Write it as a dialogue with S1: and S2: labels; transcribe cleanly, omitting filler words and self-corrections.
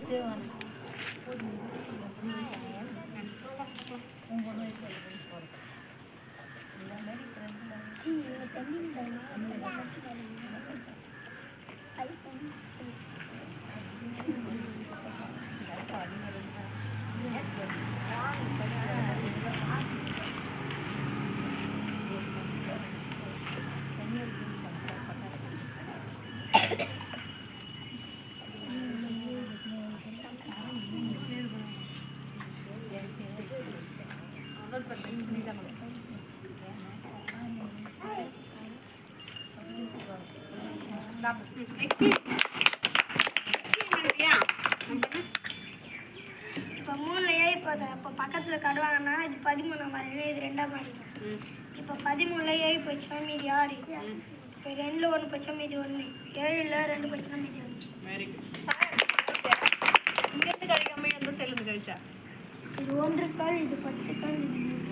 S1: இப்போ பக்கத்தில் கடுவாங்கன்னா இது 13 மாதிரி இது 2ஆம் மாதிரி. இப்போ 13 ஏழு போச்சுன்னா மீதி 6. இப்போ 2ல் 1 போச்சா மீதி 1. 7ல் 2 போச்சுன்னா மீதி 5.
S2: இங்கேருந்து கழிக்காம எந்த சைட்லேருந்து கழிச்சா?
S1: இது 1 கால், இது 10 கால், இது 3